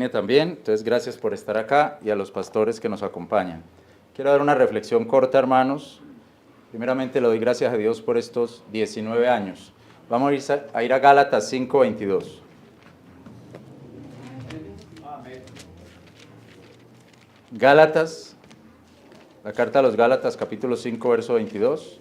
También, entonces gracias por estar acá y a los pastores que nos acompañan. Quiero dar una reflexión corta, hermanos. Primeramente le doy gracias a Dios por estos 19 años. Vamos a ir a Gálatas 5:22. Gálatas, la carta a los Gálatas, capítulo 5, verso 22.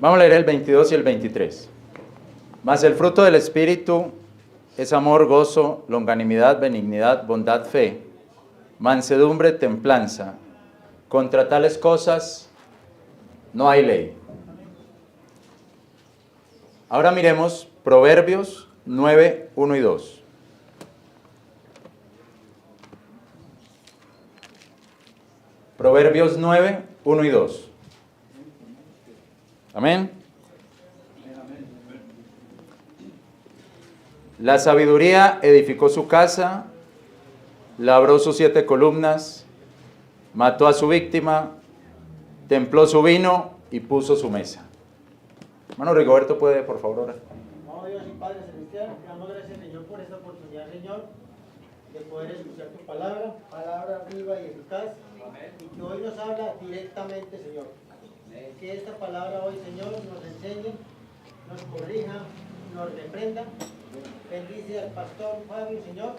Vamos a leer el 22 y el 23. Mas el fruto del Espíritu es amor, gozo, longanimidad, benignidad, bondad, fe, mansedumbre, templanza. Contra tales cosas no hay ley. Ahora miremos Proverbios 9, 1 y 2. Proverbios 9, 1 y 2. Amén. La sabiduría edificó su casa, labró sus 7 columnas, mató a su víctima, templó su vino y puso su mesa. Hermano Rigoberto, ¿puede por favor orar? Amado Dios y Padre Celestial, te damos gracias, Señor, por esta oportunidad, Señor, de poder escuchar tu palabra, palabra viva y eficaz, y que hoy nos habla directamente, Señor. Que esta palabra hoy, Señor, nos enseñe, nos corrija, nos reprenda. Bendice al pastor Fabio, Señor,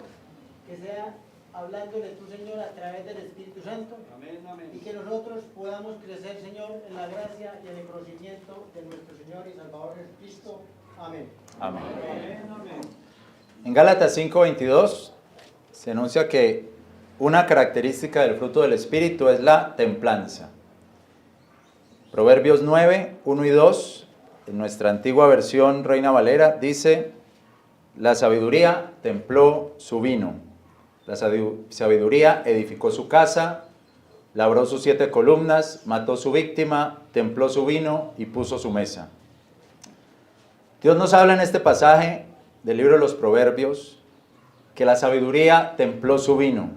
que sea hablándole tú, Señor, a través del Espíritu Santo. Amén, amén. Y que nosotros podamos crecer, Señor, en la gracia y en el conocimiento de nuestro Señor y Salvador Jesucristo. Amén. Amén. Amén, amén. En Gálatas 5:22 se anuncia que una característica del fruto del Espíritu es la templanza. Proverbios 9, 1 y 2, en nuestra antigua versión Reina Valera, dice: la sabiduría templó su vino, la sabiduría edificó su casa, labró sus 7 columnas, mató su víctima, templó su vino y puso su mesa. Dios nos habla en este pasaje del libro de los Proverbios que la sabiduría templó su vino.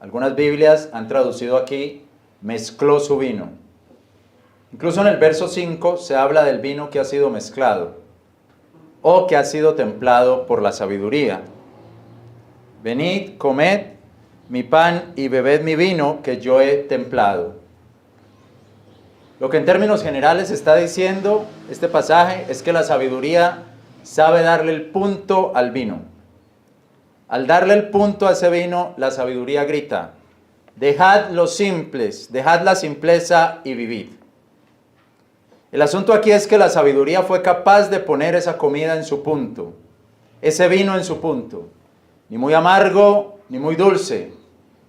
Algunas Biblias han traducido aquí, mezcló su vino. Incluso en el verso 5 se habla del vino que ha sido mezclado o que ha sido templado por la sabiduría. Venid, comed mi pan y bebed mi vino que yo he templado. Lo que en términos generales está diciendo este pasaje es que la sabiduría sabe darle el punto al vino. Al darle el punto a ese vino, la sabiduría grita: dejad los simples, dejad la simpleza y vivid. El asunto aquí es que la sabiduría fue capaz de poner esa comida en su punto, ese vino en su punto. Ni muy amargo, ni muy dulce,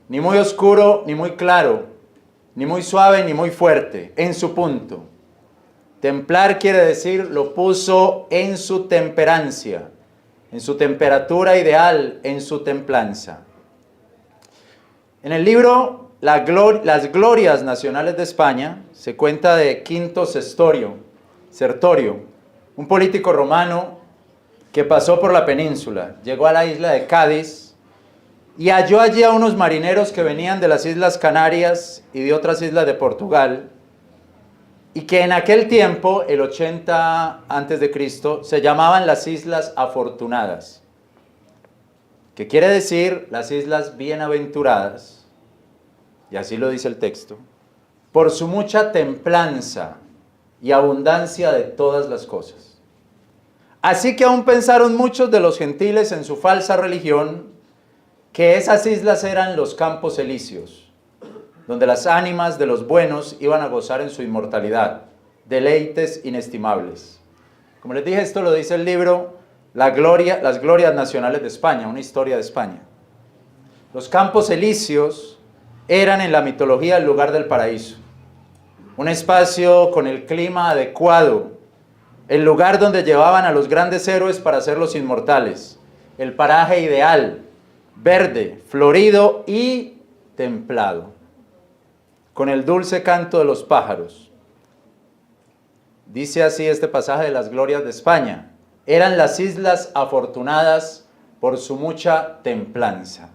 ni muy oscuro, ni muy claro, ni muy suave, ni muy fuerte, en su punto. Templar quiere decir, lo puso en su temperancia, en su temperatura ideal, en su templanza. En el libro Las glorias nacionales de España se cuenta de Quinto Sertorio, un político romano que pasó por la península, llegó a la isla de Cádiz y halló allí a unos marineros que venían de las Islas Canarias y de otras islas de Portugal, y que en aquel tiempo, el 80 a.C., se llamaban las Islas Afortunadas, que quiere decir las Islas Bienaventuradas, y así lo dice el texto, por su mucha templanza y abundancia de todas las cosas. Así que aún pensaron muchos de los gentiles en su falsa religión que esas islas eran los campos elíseos, donde las ánimas de los buenos iban a gozar en su inmortalidad, deleites inestimables. Como les dije, esto lo dice el libro Las glorias nacionales de España, una historia de España. Los campos elíseos eran en la mitología el lugar del paraíso, un espacio con el clima adecuado, el lugar donde llevaban a los grandes héroes para hacerlos inmortales, el paraje ideal, verde, florido y templado, con el dulce canto de los pájaros. Dice así este pasaje de las glorias de España: eran las islas afortunadas por su mucha templanza.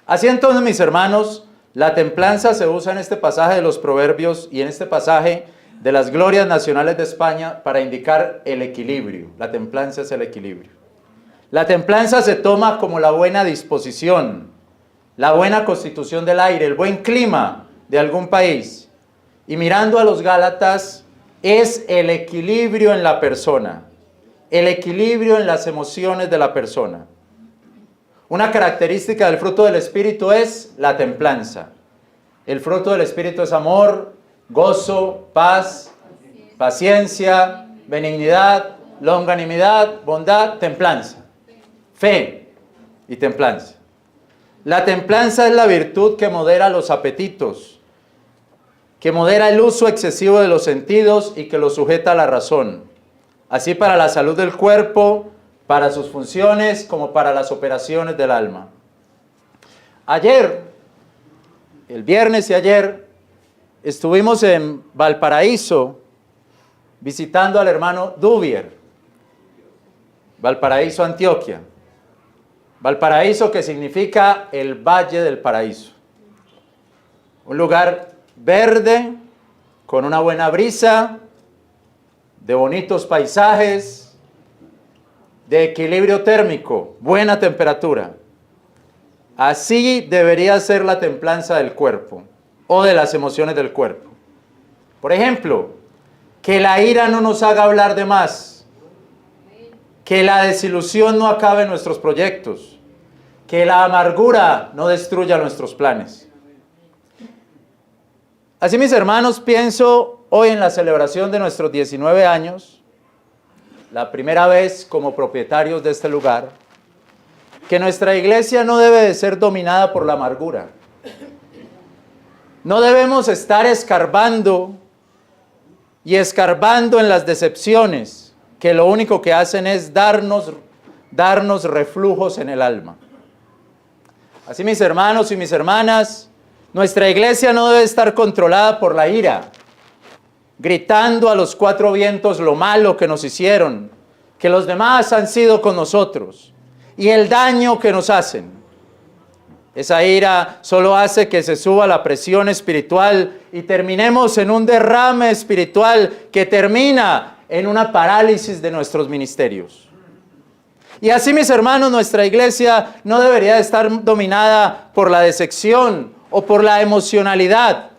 Así entonces, mis hermanos, la templanza se usa en este pasaje de los Proverbios y en este pasaje de las glorias nacionales de España para indicar el equilibrio. La templanza es el equilibrio. La templanza se toma como la buena disposición, la buena constitución del aire, el buen clima de algún país. Y mirando a los Gálatas, es el equilibrio en la persona, el equilibrio en las emociones de la persona. Una característica del fruto del Espíritu es la templanza. El fruto del Espíritu es amor, gozo, paz, paciencia, benignidad, longanimidad, bondad, templanza. Fe y templanza. La templanza es la virtud que modera los apetitos, que modera el uso excesivo de los sentidos y que los sujeta a la razón. Así para la salud del cuerpo, para sus funciones, como para las operaciones del alma. Ayer, el viernes y ayer, estuvimos en Valparaíso visitando al hermano Dubier, Valparaíso, Antioquia. Valparaíso, que significa el Valle del Paraíso. Un lugar verde, con una buena brisa, de bonitos paisajes, de equilibrio térmico, buena temperatura. Así debería ser la templanza del cuerpo o de las emociones del cuerpo. Por ejemplo, que la ira no nos haga hablar de más, que la desilusión no acabe nuestros proyectos, que la amargura no destruya nuestros planes. Así, mis hermanos, pienso hoy en la celebración de nuestros 19 años, la primera vez como propietarios de este lugar, que nuestra iglesia no debe de ser dominada por la amargura. No debemos estar escarbando y escarbando en las decepciones, que lo único que hacen es darnos reflujos en el alma. Así, mis hermanos y mis hermanas, nuestra iglesia no debe estar controlada por la ira, gritando a los cuatro vientos lo malo que nos hicieron, que los demás han sido con nosotros y el daño que nos hacen. Esa ira solo hace que se suba la presión espiritual y terminemos en un derrame espiritual que termina en una parálisis de nuestros ministerios. Y así, mis hermanos, nuestra iglesia no debería estar dominada por la decepción o por la emocionalidad.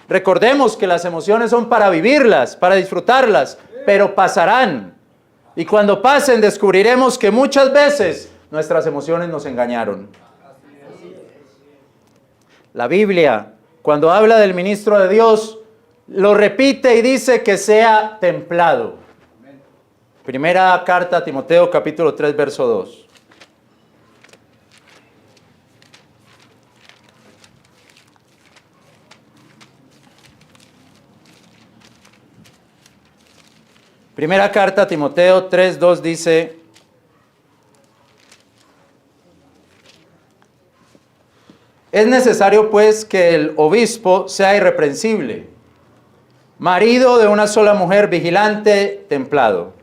Recordemos que las emociones son para vivirlas, para disfrutarlas, pero pasarán. Y cuando pasen descubriremos que muchas veces nuestras emociones nos engañaron. La Biblia, cuando habla del ministro de Dios, lo repite y dice que sea templado. Primera carta a Timoteo, capítulo 3, verso 2. Primera carta a Timoteo 3, 2 dice: es necesario pues que el obispo sea irreprensible, marido de una sola mujer, vigilante, templado.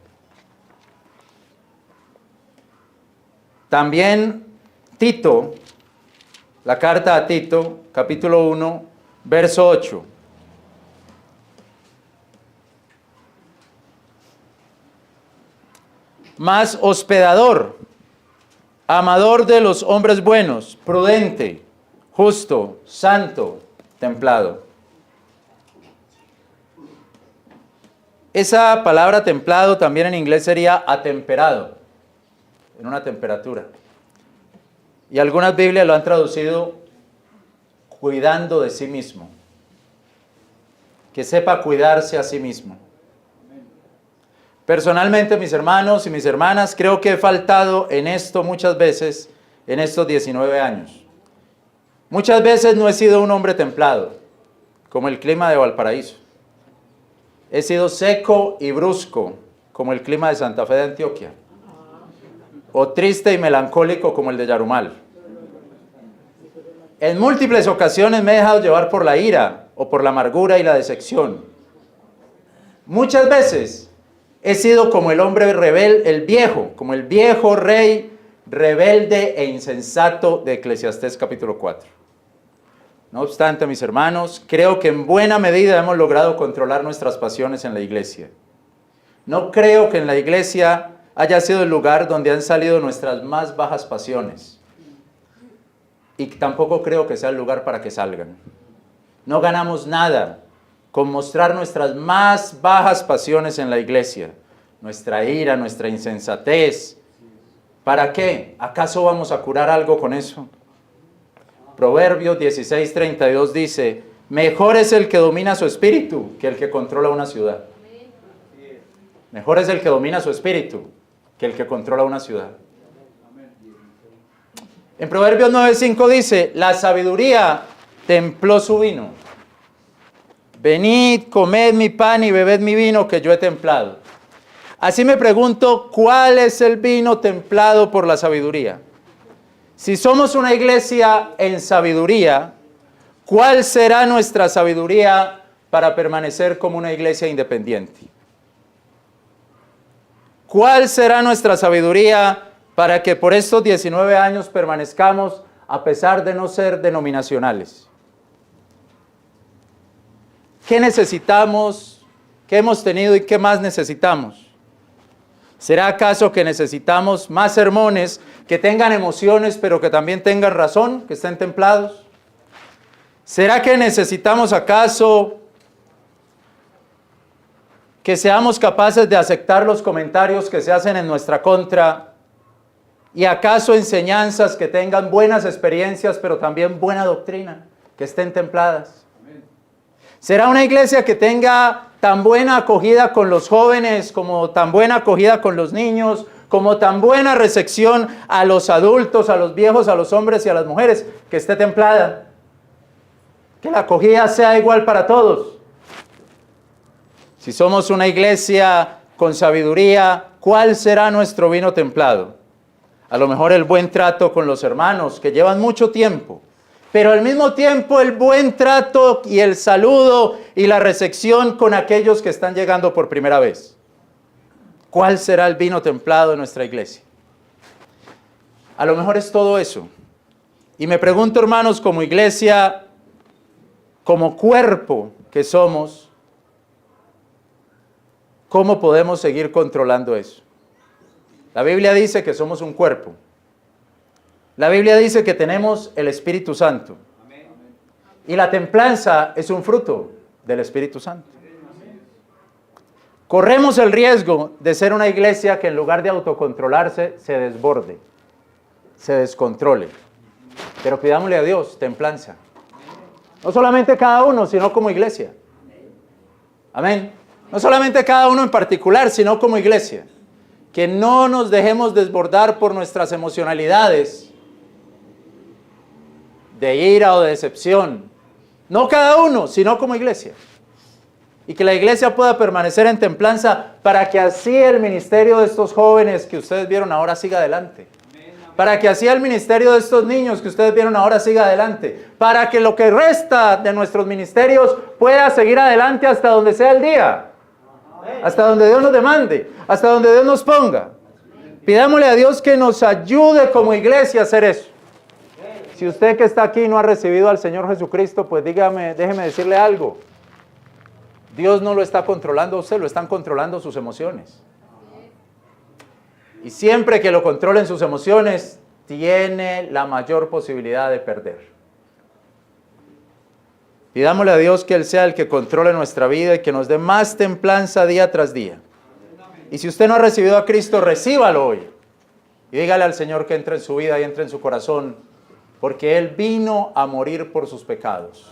También Tito, la carta a Tito, capítulo 1, verso 8. Más hospedador, amador de los hombres buenos, prudente, justo, santo, templado. Esa palabra templado también en inglés sería atemperado, en una temperatura. Y algunas Biblias lo han traducido cuidando de sí mismo. Que sepa cuidarse a sí mismo. Personalmente, mis hermanos y mis hermanas, creo que he faltado en esto muchas veces en estos 19 años. Muchas veces no he sido un hombre templado, como el clima de Valparaíso. He sido seco y brusco, como el clima de Santa Fe de Antioquia. O triste y melancólico, como el de Yarumal. En múltiples ocasiones me he dejado llevar por la ira o por la amargura y la decepción. Muchas veces he sido como el hombre rebelde, el viejo, como el viejo rey rebelde e insensato de Eclesiastés capítulo 4. No obstante, mis hermanos, creo que en buena medida hemos logrado controlar nuestras pasiones en la iglesia. No creo que en la iglesia haya sido el lugar donde han salido nuestras más bajas pasiones. Y tampoco creo que sea el lugar para que salgan. No ganamos nada con mostrar nuestras más bajas pasiones en la iglesia. Nuestra ira, nuestra insensatez. ¿Para qué? ¿Acaso vamos a curar algo con eso? Proverbios 16:32 dice, mejor es el que domina su espíritu que el que controla una ciudad. Mejor es el que domina su espíritu que el que controla una ciudad. En Proverbios 9:5 dice, la sabiduría templó su vino. Venid, comed mi pan y bebed mi vino que yo he templado. Así me pregunto, ¿cuál es el vino templado por la sabiduría? Si somos una iglesia en sabiduría, ¿cuál será nuestra sabiduría para permanecer como una iglesia independiente? ¿Cuál será nuestra sabiduría para que por estos 19 años permanezcamos a pesar de no ser denominacionales? ¿Qué necesitamos? ¿Qué hemos tenido y qué más necesitamos? ¿Será acaso que necesitamos más sermones que tengan emociones pero que también tengan razón, que estén templados? ¿Será que necesitamos acaso que seamos capaces de aceptar los comentarios que se hacen en nuestra contra y acaso enseñanzas que tengan buenas experiencias pero también buena doctrina, que estén templadas? ¿Será una iglesia que tenga tan buena acogida con los jóvenes, como tan buena acogida con los niños, como tan buena recepción a los adultos, a los viejos, a los hombres y a las mujeres, que esté templada? Que la acogida sea igual para todos. Si somos una iglesia con sabiduría, ¿cuál será nuestro vino templado? A lo mejor el buen trato con los hermanos que llevan mucho tiempo, pero al mismo tiempo el buen trato y el saludo y la recepción con aquellos que están llegando por primera vez. ¿Cuál será el vino templado de nuestra iglesia? A lo mejor es todo eso. Y me pregunto, hermanos, como iglesia, como cuerpo que somos, ¿cómo podemos seguir controlando eso? La Biblia dice que somos un cuerpo. La Biblia dice que tenemos el Espíritu Santo. Y la templanza es un fruto del Espíritu Santo. Corremos el riesgo de ser una iglesia que en lugar de autocontrolarse, se desborde, se descontrole. Pero pidámosle a Dios templanza. No solamente cada uno, sino como iglesia. Amén. No solamente cada uno en particular, sino como iglesia. Que no nos dejemos desbordar por nuestras emocionalidades de ira o de decepción. No cada uno, sino como iglesia. Y que la iglesia pueda permanecer en templanza para que así el ministerio de estos jóvenes que ustedes vieron ahora siga adelante. Para que así el ministerio de estos niños que ustedes vieron ahora siga adelante. Para que lo que resta de nuestros ministerios pueda seguir adelante hasta donde sea el día. Hasta donde Dios nos demande. Hasta donde Dios nos ponga. Pidámosle a Dios que nos ayude como iglesia a hacer eso. Si usted que está aquí no ha recibido al Señor Jesucristo, pues déjeme decirle algo. Dios no lo está controlando a usted, lo están controlando sus emociones. Y siempre que lo controlen sus emociones, tiene la mayor posibilidad de perder. Pidámosle a Dios que Él sea el que controle nuestra vida y que nos dé más templanza día tras día. Y si usted no ha recibido a Cristo, recíbalo hoy. Y dígale al Señor que entre en su vida y entre en su corazón. Porque Él vino a morir por sus pecados.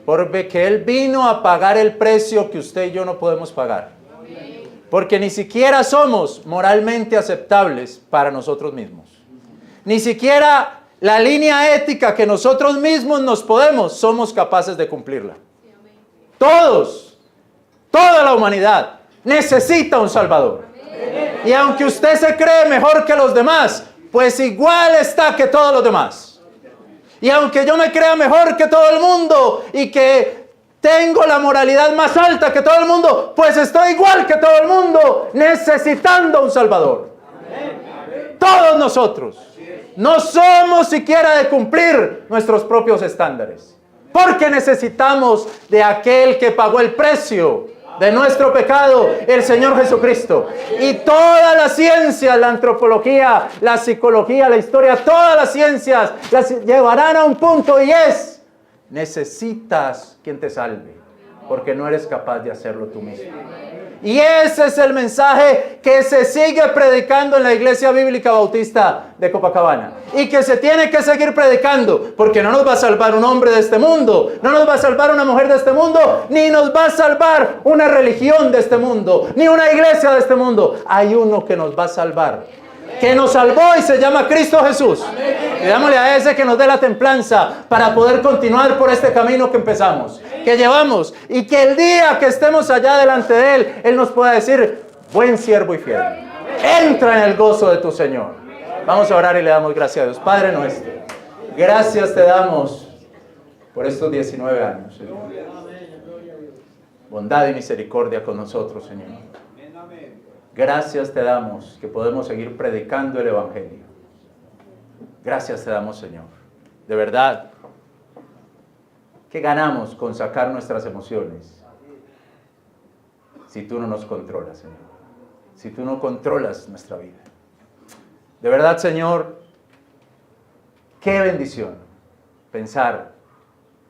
Porque Él vino a pagar el precio que usted y yo no podemos pagar. Porque ni siquiera somos moralmente aceptables para nosotros mismos. Ni siquiera la línea ética que nosotros mismos somos capaces de cumplirla. Todos, toda la humanidad necesita un Salvador. Y aunque usted se cree mejor que los demás, pues igual está que todos los demás. Y aunque yo me crea mejor que todo el mundo y que tengo la moralidad más alta que todo el mundo, pues estoy igual que todo el mundo, necesitando un Salvador. Todos nosotros no somos siquiera de cumplir nuestros propios estándares, porque necesitamos de aquel que pagó el precio de nuestro pecado, el Señor Jesucristo. Y toda la ciencia, la antropología, la psicología, la historia, todas las ciencias las llevarán a un punto, y es: necesitas quien te salve, porque no eres capaz de hacerlo tú mismo. Y ese es el mensaje que se sigue predicando en la Iglesia Bíblica Bautista de Copacabana, y que se tiene que seguir predicando, porque no nos va a salvar un hombre de este mundo, no nos va a salvar una mujer de este mundo, ni nos va a salvar una religión de este mundo, ni una iglesia de este mundo. Hay uno que nos va a salvar, que nos salvó, y se llama Cristo Jesús. Pidámosle a ese que nos dé la templanza para poder continuar por este camino que empezamos, que llevamos, y que el día que estemos allá delante de Él, Él nos pueda decir: buen siervo y fiel, entra en el gozo de tu Señor. Vamos a orar y le damos gracias a Dios. Padre nuestro, gracias te damos por estos 19 años, Señor. Bondad y misericordia con nosotros, Señor. Gracias te damos que podemos seguir predicando el Evangelio. Gracias te damos, Señor. De verdad, ¿qué ganamos con sacar nuestras emociones si tú no nos controlas, Señor? Si tú no controlas nuestra vida. De verdad, Señor, qué bendición pensar: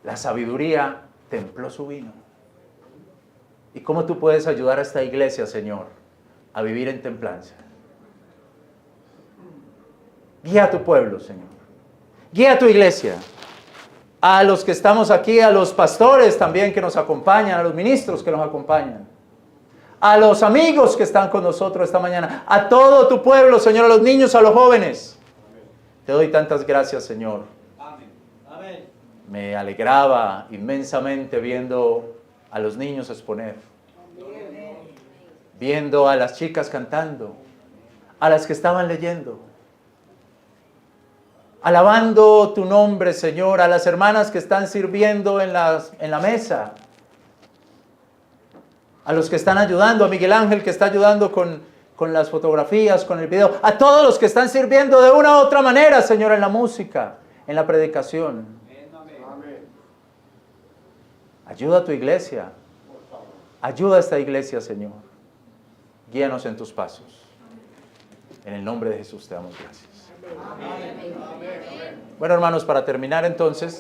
la sabiduría templó su vino. ¿Y cómo tú puedes ayudar a esta iglesia, Señor, a vivir en templanza? Guía a tu pueblo, Señor. Guía a tu iglesia. A los que estamos aquí, a los pastores también que nos acompañan, a los ministros que nos acompañan, a los amigos que están con nosotros esta mañana, a todo tu pueblo, Señor, a los niños, a los jóvenes. Te doy tantas gracias, Señor. Amén. Me alegraba inmensamente viendo a los niños exponer, viendo a las chicas cantando, a las que estaban leyendo, alabando tu nombre, Señor, a las hermanas que están sirviendo en la mesa, a los que están ayudando, a Miguel Ángel que está ayudando con las fotografías, con el video, a todos los que están sirviendo de una u otra manera, Señor, en la música, en la predicación. Ayuda a tu iglesia, ayuda a esta iglesia, Señor. Guíanos en tus pasos. En el nombre de Jesús te damos gracias. Bueno, hermanos, para terminar entonces,